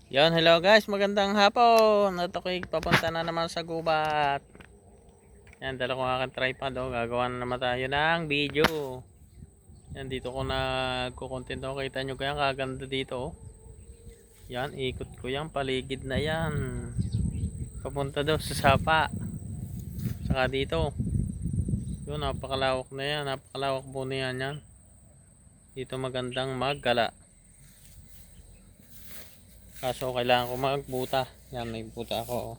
Yon, hello guys, magandang hapon. At ako'y papunta na naman sa gubat. Yan, dala ko aking tripod. Gagawa na naman tayo ng video. Yan, dito ko nagko-content ako. Kita nyo kaya kaganda dito. Yan, ikot ko yan, paligid na yan. Papunta daw sa sapa. Saka dito. Yun, napakalawak na yan. Napakalawak po na yan. Dito magandang maggala. Kaso kailangan ko magbuta. Yan, may buta ako.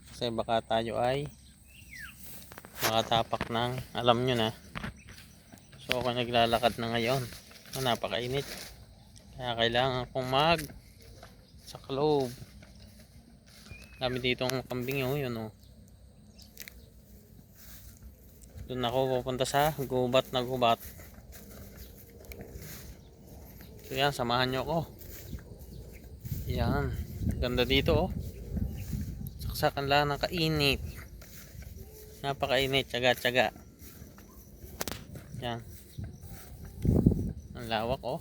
Kasi baka tayo ay makatapak ng, alam nyo na. So ako naglalakad na ngayon. Napakainit. Kaya kailangan kong mag sa loob. Dami ditong kambing yun oh. Doon ako pupunta sa gubat na gubat. So yan, samahan nyo ako. Yan, ganda dito oh. Saksakan lang ng kainit. Napakainit, tsaga-tsaga. Yan. Ang lawak oh.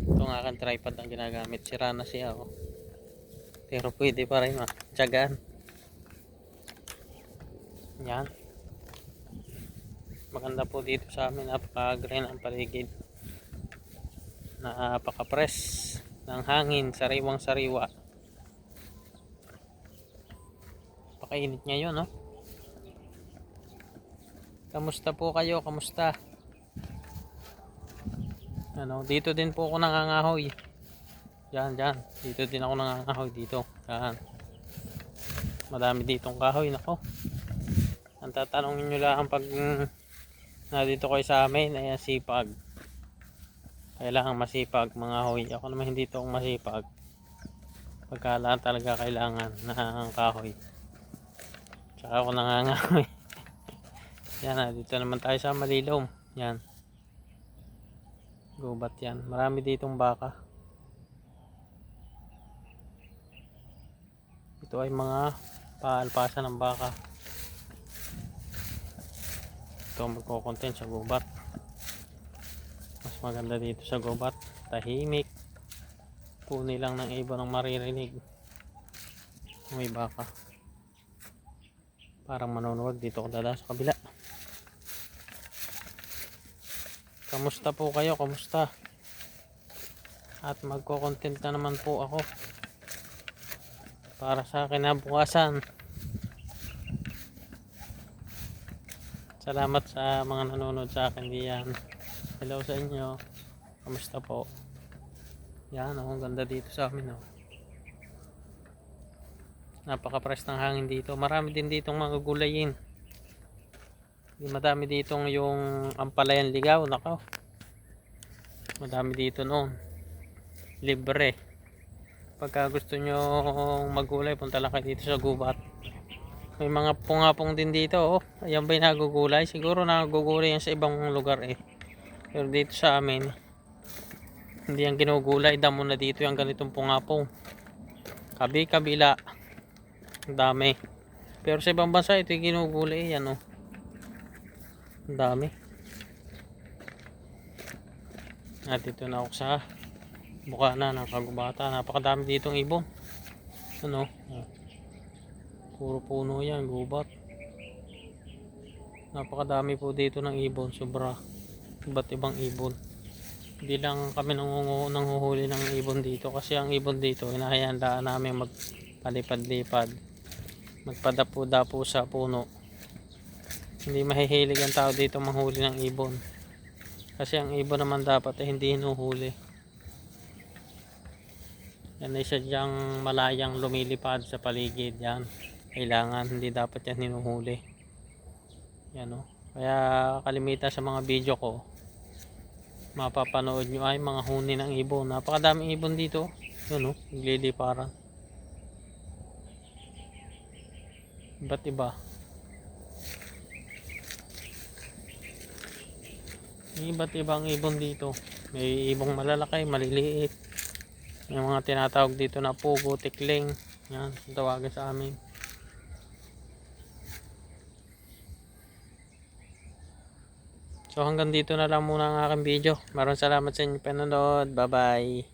Itong aking tripod ang ginagamit. Sira na siya oh. Pero pwede pa rin tsagaan. Yan. Maganda po dito sa amin. Napaka-green ang paligid. Napaka-press ng hangin. Sariwang sariwa. Pakainit ngayon no. Kamusta po kayo? Kamusta? Ano, dito din po ako nangangahoy. Diyan. Dito din ako nangangahoy dito. Yan. Madami ditong kahoy nako. Ang tatanungin nyo lang pag nandito kayo sa amin ay sipag. Kailangan masipag mga hoy. Ako naman hindi itong masipag. Pagkalaan talaga kailangan ng kahoy. Tsaka ako nangangahoy. Yan, dito naman tayo sa Malilom. Yan. Gubat yan. Marami ditong baka. Ito ay mga paalpasan ng baka. Ito magko-content sa gubat. Mas maganda dito sa gubat. Tahimik. Puni lang ng ibon ang maririnig. May baka. Parang manonood dito ko dala sa kabila. Kamusta po kayo? Kamusta? At magko-content na naman po ako. Para sa kinabukasan. Salamat sa mga nanonood sa akin diyan. Hello sa inyo. Kamusta po? Yan, ang ganda dito sa amin oh. Napaka-fresh ng hangin dito. Marami din ditong mga gulayin. Madami ditong yung ampalayan ligaw, nako. Madami dito noon. Libre. Pagka gusto nyo maggulay, punta lang kayo dito sa gubat. May mga pungapong din dito oh. Ayan ba yung nagugulay? Siguro nagugulay yan sa ibang lugar eh. Pero dito sa amin, hindi yan ginugulay. Damo na dito yung ganitong pungapong. Kabila. Ang dami. Pero sa ibang bansa ito yung ginugulay. Yan oh. Ang dami. At dito na ako sa bukana ng kagubata. Napakadami ditong ibon. Ano? Puro puno yan, gubat. Napakadami po dito ng ibon, sobra. Iba't ibang ibon. Hindi lang kami nanghuhuli ng ibon dito kasi ang ibon dito hinahayaan namin magpalipad-lipad, magpadapo-dapo sa puno. Hindi mahihilig ang tao dito manghuli ng ibon kasi ang ibon naman dapat ay hindi hinuhuli. Yan ay sadyang malayang lumilipad sa paligid. Yan, kailangan, hindi dapat yan hinuhuli. Yan o. Kaya kalimitan sa mga video ko mapapanood nyo ay mga huni ng ibon. Napakadaming ibon dito. Yun o, nagliliparan. Iba't iba. May iba't ibang ibon dito. May ibong malalaki, maliliit. May mga tinatawag dito na pugo, tikling. Yan, tawagan sa amin. So hanggang dito na lang muna ang aking video. Maraming salamat sa inyong panonood. Bye bye.